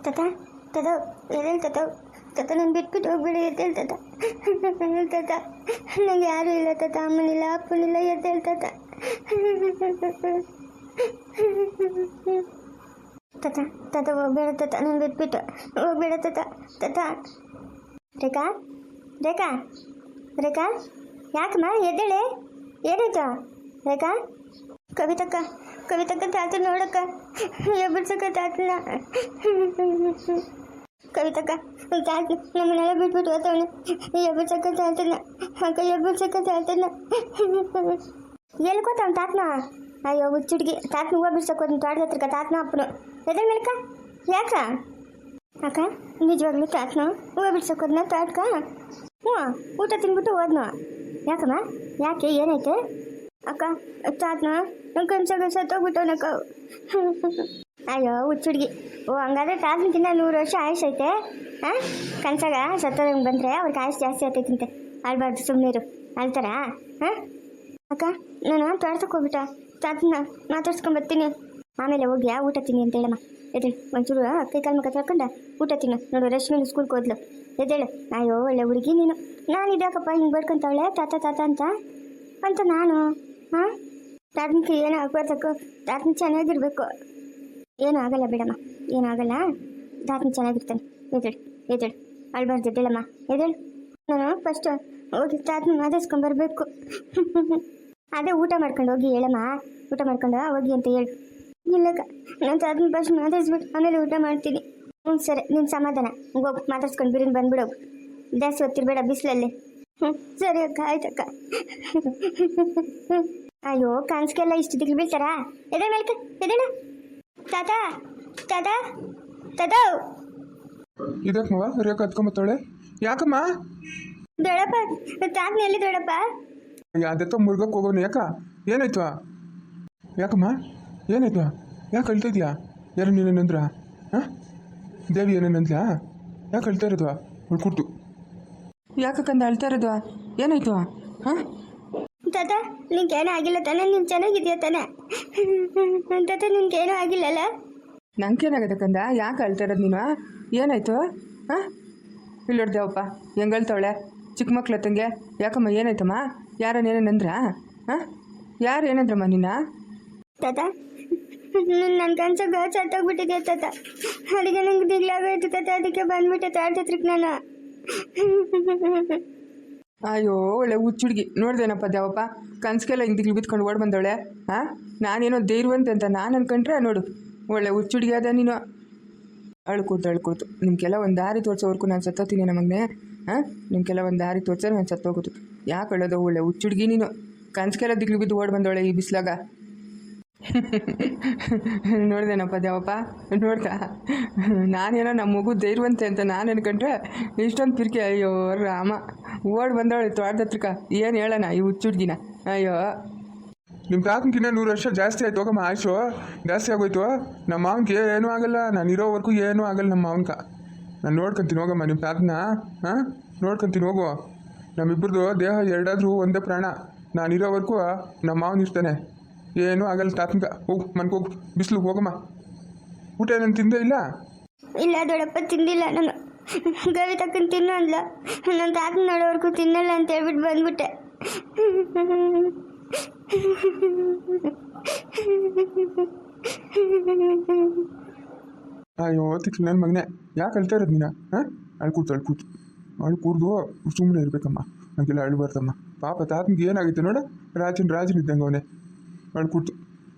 ತಾತ ತಾತ ಎದ್ದೇಳು ತಾತ ತಾತ ನಾನು ಬಿಟ್ಬಿಟ್ಟು ಹೋಗ್ಬೇಡಿ ಎದ್ದೇಳು ತಾತ ತಾತ ನನಗೆ ಯಾರೂ ಇಲ್ಲ ತಾತ ಅಮ್ಮನಿಲ್ಲ ಅಪ್ಪನಿಲ್ಲ ಎದ್ದೇಳು ತಾತ ತಾತ ತಾತ ಹೋಗ್ಬೇಡ ತಾತ ನಾನು ಬಿಟ್ಬಿಟ್ಟು ಹೋಗ್ಬೇಡ ತಾತ ತಾತ ರೇಖಾ ರೇಖಾ ರೇಖಾ ಯಾಕಮ್ಮ ಎದ್ದೇಳೆ ಏನಾಯ್ತು ರೇಖಾ ಕವಿತಕ್ಕ ಕವಿತಕ್ಕ ತಾತ ನೋಡಕ್ಕ ಎಬ್ಬರ್ಸಕ್ಕ ತಾತನ ಕವಿತಕ್ಕ ತಾತ ನಮ್ಮನ್ನೆಲ್ಲ ಬಿಟ್ಬಿಟ್ಟು ಹೋಗ್ತಾವನೆ ಎಬ್ಬರ್ಸಕ್ಕ ತಾತನ ಅಕ್ಕ ಎಬ್ಬರ್ಸಕ್ಕ ತಾತನ ಎಲ್ಕೋತಾವ ತಾತನ ಅಯ್ಯೋ ಹುಚ್ಚುಡ್ಗಿ ತಾತನ ಹೂವು ಬಿಡ್ಸಕ್ಕೋದು ತೋಟದ ಹತ್ರಕ್ಕ ತಾತನ ಅಪ್ಪನು ಎದ್ರ ಮೇಲ್ಕ ಯಾಕ ಅಕ್ಕ ನಿಜವಾಗ್ಲೂ ತಾತನ ಹೂವು ಬಿಡ್ಸಕ್ಕೋದ್ನ ತೋಟಕ ಹ್ಞೂ ಊಟ ತಿನ್ಬಿಟ್ಟು ಹೋದ್ನು ಯಾಕಮ್ಮ ಯಾಕೆ ಏನಾಯ್ತು ಅಕ್ಕ ತಾತನ ಕನ್ಸಾಗ ಸತ್ತೋಗ್ಬಿಟ್ಟವನಕ್ಕ ಅಯ್ಯೋ ಹುಚ್ಚುಡ್ಗಿ ಓ ಹಂಗಾದ್ರೆ ತಾತನಕ್ಕಿಂತ 100 ವರ್ಷ ಆಯುಷ್ ಐತೆ ಹಾಂ ಕನ್ಸಾಗ ಸತ್ತೋದಂಗೆ ಬಂದರೆ ಅವ್ರಿಗೆ ಆಯುಷ್ ಜಾಸ್ತಿ ಆಗ್ತೈತಂತೆ ಅಳ್ಬಾರ್ದು ಸುಮ್ಮನಿರು ಅಳ್ತಾರ ಹಾಂ ಅಕ್ಕ ನಾನು ತೋಟಕ್ಕೆ ಹೋಗ್ಬಿಟ್ಟ ತಾತನ ಮಾತಾಡ್ಸ್ಕೊಂಬರ್ತೀನಿ ಆಮೇಲೆ ಹೋಗ್ಯಾ ಊಟ ತಿನ್ನಿ ಅಂತ ಹೇಳಮ್ಮ ಎದ್ದೇಳು ಒಂಚೂರು ಕೈ ಕಾಲು ಮುಖ ತೊಳ್ಕೊಂಡ ಊಟ ತಿನ್ನು ನೋಡು ರಶ್ಮಿನ ಸ್ಕೂಲ್ಗೆ ಹೋದ್ಲು ಎದ್ದೇಳು ಅಯ್ಯೋ ಒಳ್ಳೆ ಹುಡುಗಿ ನೀನು ನಾನು ಇದ್ಯಾಕಪ್ಪ ಹಿಂಗೆ ಬಡ್ಕೊಂತವಳೆ ತಾತ ತಾತ ಅಂತ ನಾನು ಹಾಂ ತಾತನಿಗೆ ಏನೂ ಆಗ್ಬಾರ್ದಕ್ಕೋ ತಾತನ ಚೆನ್ನಾಗಿರ್ಬೇಕು ಏನೂ ಆಗಲ್ಲ ಬಿಡಮ್ಮ ಏನೂ ಆಗಲ್ಲ ತಾತನ ಚೆನ್ನಾಗಿರ್ತಾನೆ ಎದ್ದೇಳು ಎದ್ದೇಳು ಅಳ್ಬಾರ್ದು ಎದ್ದೇಳಮ್ಮ ಎದ್ದೇಳು ನಾನು ಫಸ್ಟ್ ಹೋಗಿ ತಾತನ ಮಾತಾಡ್ಸ್ಕೊಂಬರ್ಬೇಕು ಅದೇ ಊಟ ಮಾಡ್ಕೊಂಡು ಹೋಗಿ ಹೇಳಮ್ಮ ಊಟ ಮಾಡ್ಕೊಂಡು ಹೋಗಿ ಅಂತ ಹೇಳು ಇಲ್ಲಕ್ಕ ನಾನು ತಾತನ ಫಸ್ಟ್ ಮಾತಾಡ್ಸ್ಬಿಟ್ಟು ಆಮೇಲೆ ಊಟ ಮಾಡ್ತೀನಿ ಹ್ಞೂ ಸರಿ ನಿನ್ನ ಸಮಾಧಾನ ಹೋಗಿ ಮಾತಾಡ್ಸ್ಕೊಂಡು ಬಿರಿನ್ ಬಂದ್ಬಿಡೋಗು ಜಾಸ್ತಿ ಹೊತ್ತಿರ್ಬೇಡ ಬಿಸಿಲಲ್ಲಿ ಹ್ಞೂ ಸರಿ ಅಕ್ಕ ಆಯ್ತಕ್ಕ ಅಯ್ಯೋ ಕನ್ಸ್ಗೆಲ್ಲ ಇಷ್ಟು ದಿಗ್ಲು ಬೀಳ್ತಾರಾ ಎದೆ ಮೇಲ್ಕ ಎದೇಳ ತಾತ ತಾತ ತಾತ ಇದಕ್ಕವ ರೇಖಾ ಹತ್ಕೊಂಬತ್ತಾಳೆ ಯಾಕಮ್ಮ ದೊಡ್ಡಪ್ಪ ತಾತನ ಎಲ್ಲಿ ದೊಡ್ಡಪ್ಪ ಅದೆತ್ತ ಮುರ್ಗಕ್ಕೆ ಹೋಗೋನು ಯಾಕ ಏನಾಯ್ತು ಯಾಕಮ್ಮ ಏನಾಯ್ತು ಯಾಕೆ ಅಳ್ತಾ ಇದೆಯಾ ಯಾರು ನೀನೇನಂದ್ರ ಹಾಂ ದೇವಿ ಏನೇನಂದ್ಲಾ ಯಾಕೆ ಅಳ್ತಾ ಇರೋದು ಉಳ್ಕೊಡ್ತು ಯಾಕಂದ ಅಳ್ತಾ ಇರೋದು ಏನಾಯ್ತು ಹಾಂ ತಾತ ನಿನ್ಗೇನೂ ಆಗಿಲ್ಲ ತಾನೆ ನೀನು ಚೆನ್ನಾಗಿದ್ಯಾ ತಾನೆ ತಾತ ನಿನ್ಗೇನೂ ಆಗಿಲ್ಲಲ್ಲ ನಂಗೇನಾಗತ್ತೆ ಕಂದ ಯಾಕೆ ಅಳ್ತಾ ಇರೋದು ನೀನು ಏನಾಯ್ತು ಹಾಂ ಇಲ್ಲಿ ನೋಡ್ದೇವಪ್ಪ ಹೆಂಗೆ ಅಳ್ತಾವಳೆ ಚಿಕ್ಕ ಮಕ್ಳು ತಂಗೆ ಯಾಕಮ್ಮ ಏನಾಯ್ತಮ್ಮ ಯಾರನ್ನೇನೇನಂದ್ರ ಹಾಂ ಯಾರು ಏನಂದ್ರಮ್ಮ ನಿನ್ನ ತಾತ ನನ್ನ ಕನ್ಸಾಗ ಸತ್ತೋಗ್ಬಿಟ್ಟಿದ್ಯಾ ತಾತ ಅದಕ್ಕೆ ನಂಗೆ ದಿಗ್ಲಾಗೋಯ್ತು ತಾತ ಅದಕ್ಕೆ ಬಂದ್ಬಿಟ್ಟೆ ತಾಡ್ತತ್ರಕ್ಕೆ ನಾನು ಅಯ್ಯೋ ಒಳ್ಳೆ ಹುಚ್ಚುಡ್ಗಿ ನೋಡ್ದೇನಪ್ಪ ದೇವಪ್ಪ ಕನ್ಸ್ಗೆಲ್ಲ ಹಿಂಗೆ ದಿಗ್ಲು ಬಿತ್ಕೊಂಡು ಓಡ್ ಬಂದವಳೆ ಹಾಂ ನಾನೇನೋ ಧೈರ್ಯವಂತೆ ಅಂತ ನಾನು ಅನ್ಕೊಂಡ್ರೆ ನೋಡು ಒಳ್ಳೆ ಹುಚ್ಚುಡ್ಗಿ ಅದ ನೀನು ಅಳ್ಕೊಡ್ತು ನಿಮ್ಗೆಲ್ಲ ಒಂದು ದಾರಿ ತೋರಿಸೋವರೆಗೂ ನಾನು ಸತ್ತೋತೀನಿ ನಮಗ್ನೆ ಹಾಂ ನಿಮ್ಗೆಲ್ಲ ಒಂದು ದಾರಿ ತೋರಿಸಿದ್ರೆ ನಾನು ಸತ್ತೋಗೋದು ಯಾಕೆ ಹೇಳೋದು ಒಳ್ಳೆ ಹುಚ್ಚುಡ್ಗಿ ನೀನು ಕನ್ಸ್ಗೆಲ್ಲ ದಿಗ್ಲು ಬಿದ್ದು ಓಡ್ ಬಂದವಳೆ ಈ ಬಿಸ್ಲಾಗ ನೋಡ್ದೇನಪ್ಪ ದೇವಪ್ಪ ನೋಡ್ತಾ ನಾನೇನೋ ನಮ್ಮ ಮಗು ಧೈರ್ಯವಂತೆ ಅಂತ ನಾನು ಅನ್ಕೊಂಡ್ರೆ ಇಷ್ಟೊಂದು ಪಿರ್ಕೆ ಅಯ್ಯೋ ರಾಮ ಓಡ್ ಬಂದವಳೆ ತೋಟದ ಹತ್ರಕ್ಕ ಏನು ಹೇಳೋಣ ಈ ಹುಚ್ಚುಡ್ಗಿನ ಅಯ್ಯೋ ನಿಮ್ಮ ತಾತನಕಿನ್ನ 100 ವರ್ಷ ಜಾಸ್ತಿ ಆಯ್ತು ಹೋಗಮ್ಮ ಆಯುಷು ಜಾಸ್ತಿ ಆಗೋಯ್ತು ನಮ್ಮ ಮಾವನ್ಗೆ ಏನೂ ಆಗಲ್ಲ ನಾನು ಇರೋವರೆಗೂ ಏನೂ ಆಗಲ್ಲ ನಮ್ಮ ಮಾವನ್ಕ ನಾನು ನೋಡ್ಕೊತೀನಿ ಹೋಗಮ್ಮ ನಿಮ್ಮ ತಾತನ ಹಾಂ ನೋಡ್ಕೊತೀನಿ ಹೋಗು ನಮ್ಮಿಬ್ಬರದು ದೇಹ ಎರಡಾದರೂ ಒಂದೇ ಪ್ರಾಣ ನಾನು ಇರೋವರೆಗೂ ನಮ್ಮ ಮಾವನ ಇರ್ತಾನೆ ಏನೂ ಆಗಲ್ಲ ತಾತನ್ಕ ಹೋಗು ಮನ್ಗೆ ಹೋಗು ಬಿಸಿಲು ಹೋಗಮ್ಮ ಊಟ ಏನಂತ ತಿಂದೇ ಇಲ್ಲ ಇಲ್ಲ ದೊಡ್ಡಪ್ಪ ತಿಂದಿಲ್ಲ ನಾನು ಗವಿ ತಕ್ಕಂತ ತಿನ್ನು ಅಂದ್ಲ ನನ್ನ ತಾತನ ನೋಡೋವರೆಗೂ ತಿನ್ನಲ್ಲ ಅಂತ ಹೇಳ್ಬಿಟ್ಟು ಬಂದ್ಬಿಟ್ಟೆ ಅಯ್ಯೋ ತಿಕ್ಕು ನನ್ನ ಮಗನೇ ಯಾಕೆ ಅಳ್ತಾ ಇರೋದು ನೀನು ಹಾಂ ಅಳ್ಕೂಡ್ದು ಸುಮ್ಮನೆ ಇರಬೇಕಮ್ಮ ಹಂಗೆಲ್ಲ ಅಳ್ಬಾರ್ದಮ್ಮ ಪಾಪ ತಾತನಿಗೆ ಏನಾಗಿತ್ತು ನೋಡ ರಾಜನಿದ್ದಂಗೆ ಅವನೇ ಅಳ್ಕೂಡ್ತು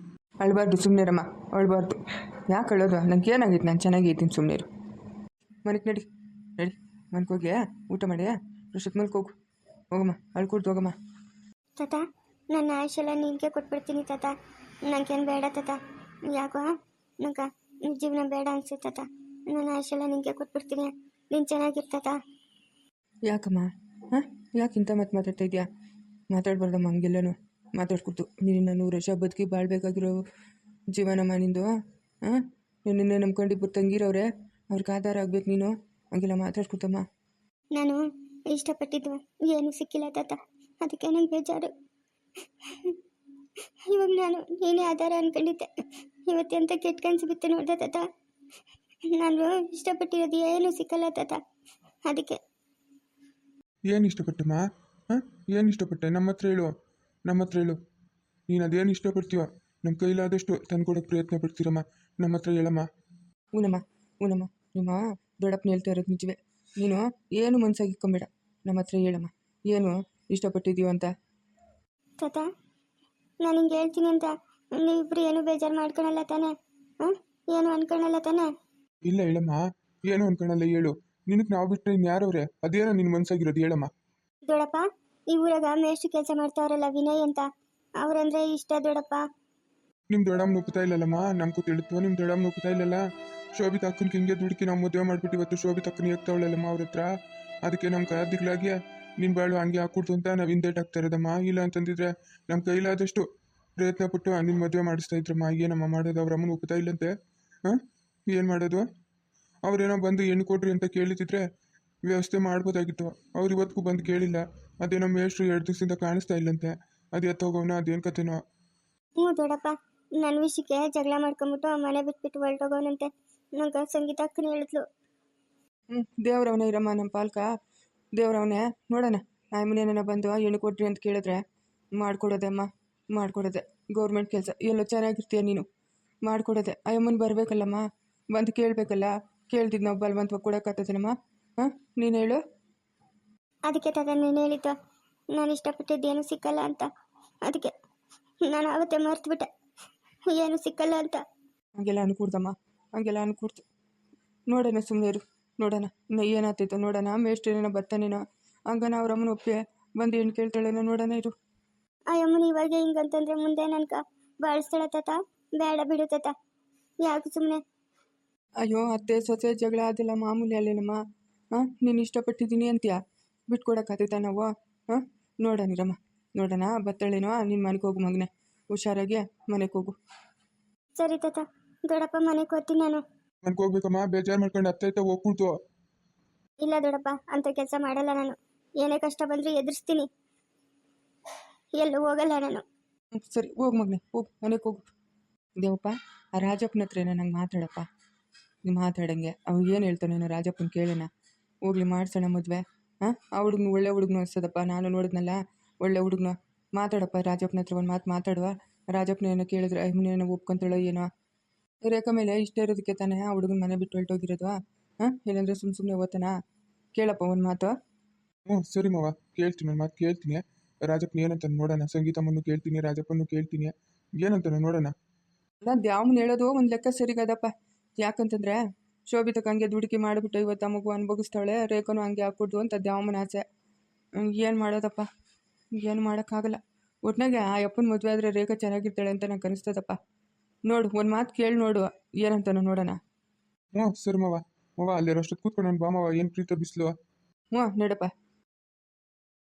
ಅಳ್ಬಾರ್ದು ಸುಮ್ಮನಿರಮ್ಮ ಅಳ್ಬಾರ್ದು ಯಾಕೆ ಅಳೋದು ನಂಗೆ ಏನಾಗಿತ್ತು ನಾನು ಚೆನ್ನಾಗಿದ್ದೀನಿ ಸುಮ್ಮನಿರು ಮನೆಗೆ ನಡಿ ಮನೆಗೆ ಹೋಗಿ ಊಟ ಮಾಡಿ ಋಷತ್ ಮಲ್ಗೆ ಹೋಗಮ್ಮ ಅಳ್ಕೂಡ್ದು ಹೋಗಮ್ಮ ತಾತ ನನ್ನ ಆಯುಷೆಲ್ಲ ನಿನಗೆ ಕೊಟ್ಬಿಡ್ತೀನಿ ತಾತ ನನಗೇನು ಬೇಡ ತಾತ ಯಾಕೋ ನಂಗೆ ಜೀವನ ಬೇಡ ಅನ್ಸುತ್ತೆ ತಾತ ನನ್ನ ಆಯುಷೆಲ್ಲ ನಿನಗೆ ಕೊಟ್ಬಿಡ್ತೀನಿ ನೀನು ಚೆನ್ನಾಗಿರ್ತಾತ ಯಾಕಮ್ಮ ಹಾಂ ಯಾಕೆ ಇಂಥ ಮಾತಾಡ್ತಾ ಇದೆಯಾ ಮಾತಾಡ್ಬಾರ್ದಮ್ಮ ಹಂಗೆಲ್ಲನೂ ಮಾತಾಡ್ಕೊಡ್ತು ನೀನು 100 ವರ್ಷ ಬದುಕಿ ಬಾಳ್ಬೇಕಾಗಿರೋ ಜೀವನಮ್ಮ ನಿಂದು ಹಾಂ ನಿನ್ನೆ ನಂಬ್ಕೊಂಡಿಬ್ಬರು ತಂಗಿರವ್ರೆ ಅವ್ರಿಗೆ ಆಧಾರ ಆಗ್ಬೇಕು ನೀನು ಹಂಗೆಲ್ಲ ಮಾತಾಡ್ಕೊಡ್ತಮ್ಮ ನಾನು ಇಷ್ಟಪಟ್ಟಿದ್ದು ಏನೂ ಸಿಕ್ಕಿಲ್ಲ ತಾತ ಅದಕ್ಕೆ ನಂಗೆ ಬೇಜಾರು ಇವಾಗ ನಾನು ನೀನೇ ಆಧಾರ ಅಂದ್ಕೊಂಡಿದ್ದೆ ಇವತ್ತೆಂತ ಕೆಟ್ಟ ಕನಸು ಬಿತ್ತು ನೋಡ್ದೆ ತಾತ ನಾನು ಇಷ್ಟಪಟ್ಟಿರೋದು ಏನು ಸಿಕ್ಕಲ್ಲ ತಾತ. ಅದಕ್ಕೆ ಏನು ಇಷ್ಟಪಟ್ಟಮ್ಮ? ಹಾಂ, ಏನು ಇಷ್ಟಪಟ್ಟೆ? ನಮ್ಮ ಹತ್ರ ಹೇಳು, ನಮ್ಮ ಹತ್ರ ಹೇಳು. ನೀನು ಅದೇನು ಇಷ್ಟಪಡ್ತೀಯೋ ನಮ್ಮ ಕೈಲಾದಷ್ಟು ತಂದ್ಕೊಡೋಕೆ ಪ್ರಯತ್ನ ಪಡ್ತೀರಮ್ಮ. ನಮ್ಮ ಹತ್ರ ಹೇಳಮ್ಮ. ಊನಮ್ಮ ಊನಮ್ಮ, ನಿಮ್ಮ ದೊಡ್ಡಪ್ಪನ ಹೇಳ್ತಾ ಇರೋದು ನಿಜವೇ. ನೀನು ಏನು ಮನ್ಸಾಗಿಕ್ಕೊಂಬೇಡ, ನಮ್ಮ ಹತ್ರ ಹೇಳಮ್ಮ ಏನು ಇಷ್ಟಪಟ್ಟಿದ್ದೀಯೋ ಅಂತ. ತಾತ, ನಾನು ಹಿಂಗೆ ಹೇಳ್ತೀನಿ ಅಂತ ನೀವಿಬ್ರು ಏನು ಬೇಜಾರು ಮಾಡ್ಕೊಳಲ್ಲ ತಾನೆ? ಹಾಂ, ಏನು ಅನ್ಕೊಳಲ್ಲ ತಾನೆ? ಇಲ್ಲ ಹೇಳಮ್ಮ, ಏನು ಅನ್ಕೊಳಲ್ಲ, ಹೇಳು. ನಿನಗೆ ನಾವು ಬಿಟ್ಟರೆ ಇನ್ಯಾರವ್ರೆ? ಅದೇನೋ ನಿನ್ನ ಮನ್ಸಾಗಿರೋದು, ಹೇಳಮ್ಮ. ದೊಡ್ಡಪ್ಪ, ಈ ಊರಾಗ ಮೇಷ್ಟು ಕೆಲಸ ಮಾಡ್ತಾವ್ರಲ್ಲ ವಿನಯ್ ಅಂತ, ಅವ್ರಂದ್ರೆ ಇಷ್ಟ ದೊಡ್ಡಪ್ಪ. ನಿಮ್ಮ ದೊಡ್ಡಮ್ಮನ ಒಪ್ತಾ ಇಲ್ಲಲ್ಲಮ್ಮ, ನಮ್ಗೂ ತಿಳಿತು. ನಿಮ್ಮ ದೊಡ್ಡಮ್ಮನ ಒಪ್ತಾ ಇಲ್ಲಲ್ಲ. ಶೋಭಿತ ಅಕ್ಕನಿಗೆ ಹಿಂಗೆ ದುಡುಕಿ ನಾವು ಮದುವೆ ಮಾಡ್ಬಿಟ್ಟು ಇವತ್ತು ಶೋಭಿತ ಅಕ್ಕನ ಹೇಗ್ತಾವಳಲ್ಲಮ್ಮ ಅವ್ರ ಹತ್ರ. ಅದಕ್ಕೆ ನಮ್ಮ ಕದಿಗ್ಲಾಗಿ ನಿನ್ನ ಬಾಳು ಹಂಗೆ ಹಾಕ್ಕೊಡ್ತು ಅಂತ ನಾವು ಹಿಂದೇಟ್ ಆಗ್ತಾ ಇರೋದಮ್ಮ. ಇಲ್ಲ ಅಂತಂದಿದ್ರೆ ನಮ್ಮ ಕೈಲಾದಷ್ಟು ಪ್ರಯತ್ನ ಪಟ್ಟು ನಿನ್ನ ಮದುವೆ ಮಾಡಿಸ್ತಾ ಇದ್ರಮ್ಮ. ಏನಮ್ಮ ಮಾಡೋದು? ಅವ್ರ ಅಮ್ಮನ ಒಪ್ತಾ ಇಲ್ಲಂತೆ. ಹಾಂ, ಏನು ಮಾಡೋದು? ಅವ್ರೇನೋ ಬಂದು ಹೆಣ್ಣು ಕೊಡ್ರಿ ಅಂತ ಕೇಳಿದ್ರೆ ವ್ಯವಸ್ಥೆ ಮಾಡ್ಬೋದಾಗಿತ್ತು. ಅವ್ರು ಇವತ್ತಿಗೂ ಬಂದು ಕೇಳಿಲ್ಲ. ಅದೇನೋ ಮೇಷ್ಟ್ರು 2 ದಿವಸದಿಂದ ಕಾಣಿಸ್ತಾ ಇಲ್ಲಂತೆ. ಅದು ಎತ್ತೋಗೋನ, ಅದೇನು ಕತೆನೋ. ಹ್ಞೂ ದೊಡ್ಡಪ್ಪ, ನನ್ನ ವಿಷಯಕ್ಕೆ ಜಗಳ ಮಾಡ್ಕೊಂಬಿಟ್ಟು ಮನೆ ಬಿಟ್ಬಿಟ್ಟು ಹೊರಟೋಗೋನಂತೆ. ನಂಗೆ ಸಂಗೀತ ಅಕ್ಕನ ಹೇಳಿದ್ಲು. ದೇವ್ರವನೇ ಇರಮ್ಮ ನಮ್ಮ ಪಾಲ್ಕ, ದೇವ್ರವನೇ. ನೋಡೋಣ, ಆಯಮ್ಮನೇನ ಬಂದು ಹೆಣ್ಣು ಕೊಡ್ರಿ ಅಂತ ಕೇಳಿದ್ರೆ ಮಾಡಿಕೊಡೋದೆ ಅಮ್ಮ, ಮಾಡಿಕೊಡೋದೆ. ಗೌರ್ಮೆಂಟ್ ಕೆಲಸ ಎಲ್ಲೋ ಚೆನ್ನಾಗಿರ್ತೀಯ ನೀನು, ಮಾಡಿಕೊಡೋದೆ. ಆಯಮ್ಮನ ಬರಬೇಕಲ್ಲಮ್ಮ, ಬಂದು ಕೇಳಬೇಕಲ್ಲ. ಕೇಳ್ತಿದ್ದು ನಾವು ಬಲವಂತವಾಗಿ ಕೊಡೋಕ್ಕಾಗ್ತದೇನಮ್ಮ? ಹಾಂ, ನೀನು ಹೇಳು. ಅದಕ್ಕೆ ತಾತ ನೀನು ಹೇಳಿದ್ದು, ನಾನು ಇಷ್ಟಪಟ್ಟಿದ್ದೇನು ಸಿಕ್ಕಲ್ಲ ಅಂತ. ಅದಕ್ಕೆ ನಾನು ಆವತ್ತೇ ಮರ್ತುಬಿಟ್ಟೆ, ಏನು ಸಿಕ್ಕಲ್ಲ ಅಂತ. ಹಂಗೆಲ್ಲ ಅನ್ಕೂಡ್ದಮ್ಮ, ಹಂಗೆಲ್ಲ ಅನ್ಕೂಡ್ತು. ನೋಡೋಣ, ಸುಮ್ಮನೆ ಇರು, ನೋಡೋಣ ಇನ್ನು ಏನಾಗ್ತೈತೋ ನೋಡೋಣ. ಮೇಷ್ಟ್ರೇನೋ ಬರ್ತಾನೇನೋ, ಹಂಗನ ಅವ್ರ ಅಮ್ಮನ ಒಪ್ಪೆ ಬಂದು ಹೆಣ್ಣು ಕೇಳ್ತಾಳೇನೋ, ನೋಡೋಣ ಇರು. ಅಯ್ಯಮ್ಮನ ಇವಾಗ ಹಿಂಗಂತಂದ್ರೆ ಮುಂದೆ ನನ್ಕ ಬಾಳಿಸ್ತಾಳ ತಾತ? ಬೇಡ ಬಿಡು ತಾತ, ಯಾಕೆ ಸುಮ್ಮನೆ? ಅಯ್ಯೋ ಅತ್ತೆ ಸೊಸೆ ಜಗಳ ಅದೆಲ್ಲ ಮಾಮೂಲಿ ಅಲ್ಲೇನಮ್ಮ. ಹಾಂ, ನೀನು ಇಷ್ಟಪಟ್ಟಿದ್ದೀನಿ ಅಂತೀಯ, ಬಿಟ್ಕೊಡಕ್ಕಾಗ್ತೈತ ನಾವು? ಹಾಂ, ನೋಡೋಣಿರಮ್ಮ, ನೋಡೋಣ. ಬತ್ತಳೇನೋ, ನಿನ್ನ ಮನೆಗೆ ಹೋಗು ಮಗನೆ, ಹುಷಾರಾಗಿ ಮನೆಗೆ ಹೋಗು. ಸರಿ ತಾತ, ದೊಡ್ಡಪ್ಪ ಮನೆಗೆ ಹೋಗ್ತೀನಿ ನಾನು. ಮನ್ಗೆ ಹೋಗ್ಬೇಕಮ್ಮ, ಬೇಜಾರು ಮಾಡ್ಕೊಂಡು ಅತ್ತೈತ ಹೋಗ್ಬಿಡ್ತು. ಇಲ್ಲ ದೊಡ್ಡಪ್ಪ, ಅಂಥ ಕೆಲಸ ಮಾಡಲ್ಲ ನಾನು. ಏನೇ ಕಷ್ಟ ಬಂದರೂ ಎದುರಿಸ್ತೀನಿ, ಎಲ್ಲೂ ಹೋಗಲ್ಲ ನಾನು. ಸರಿ ಹೋಗು ಮಗನೆ, ಹೋಗು ಮನೆಗೆ ಹೋಗು. ದೇವಪ್ಪ, ಆ ರಾಜಪ್ಪನ ಹತ್ರ ಏನೋ ನಂಗೆ ಮಾತಾಡಪ್ಪ. ನೀವು ಮಾತಾಡಂಗೆ ಅವ್ನು ಏನು ಹೇಳ್ತಾನೇನೋ ರಾಜಪ್ಪನ ಕೇಳೋಣ. ಹೋಗ್ಲಿ, ಮಾಡ್ಸೋಣ ಮದುವೆ. ಹಾಂ, ಆ ಹುಡುಗನು ಒಳ್ಳೆ ಹುಡುಗನು ಅನ್ಸದಪ್ಪ, ನಾನು ನೋಡಿದ್ನಲ್ಲ ಒಳ್ಳೆ ಹುಡುಗನು. ಮಾತಾಡಪ್ಪ ರಾಜಪ್ಪನ ಹತ್ರ ಒಂದು ಮಾತು ಮಾತಾಡುವ. ರಾಜಪ್ಪನ ಏನೋ ಕೇಳಿದ್ರೆ ಅಮ್ಮನೇನೋ ಒಪ್ಕೊಂತಾಳೋ ಏನೋ. ರೇಖಾ ಮೇಲೆ ಇಷ್ಟ ಇರೋದಕ್ಕೆ ತಾನೇ ಆ ಹುಡುಗನ ಮನೆ ಬಿಟ್ಟು ಹೊರಟೋಗಿರೋದು. ಹಾಂ, ಏನಂದರೆ ಸುಮ್ಮನೆ ಓದ್ತಾನ? ಕೇಳಪ್ಪ ಒಂದು ಮಾತು. ಹ್ಞೂ ಸರಿ ಮಾವ, ಕೇಳ್ತೀನಿ, ಒಂದು ಮಾತು ಕೇಳ್ತೀನಿ. ರಾಜಪ್ಪನ ಏನಂತ ನೋಡೋಣ. ಸಂಗೀತಮ್ಮನ್ನು ಕೇಳ್ತೀನಿ, ರಾಜಪ್ಪನ್ನು ಕೇಳ್ತೀನಿ, ಏನಂತ ನೋಡೋಣ. ನಾನು ದ್ಯಾವಮ್ಮನ ಹೇಳೋದು ಒಂದು ಲೆಕ್ಕ ಸರಿಗದಪ್ಪ. ಯಾಕಂತಂದರೆ ಶೋಭಿತಕ್ಕೆ ಹಂಗೆ ದುಡುಕಿ ಮಾಡಿಬಿಟ್ಟು ಇವತ್ತು ಆ ಮಗು ಅನುಭವಿಸ್ತಾವಳೆ, ರೇಖನು ಹಂಗೆ ಹಾಕ್ಕೊಡ್ದು ಅಂತ ದ್ಯಾವಮ್ಮನ ಆಸೆ. ಏನು ಮಾಡೋದಪ್ಪ, ಏನು ಮಾಡೋಕ್ಕಾಗಲ್ಲ. ಒಟ್ನಾಗೆ ಆ ಅಪ್ಪನ ಮದುವೆ ಆದರೆ ರೇಖಾ ಚೆನ್ನಾಗಿರ್ತಾಳೆ ಅಂತ ನಂಗೆ ಅನಿಸ್ತದಪ್ಪ. ನೋಡು, ಒಂದು ಮಾತು ಕೇಳಿ ನೋಡು, ಏನಂತಾನೋ ನೋಡೋಣ. ಹ್ಞೂ ಸರಿ ಮಾವ. ಮಾವ ಅಲ್ಲಿರೋಷ್ಟು ಕೂತ್ಕೊಂಡು ಬಾ ಮಾವ, ಏನು ಪ್ರೀತ ಬಿಸಿಲು. ಹ್ಞೂ ನಡಪ್ಪ.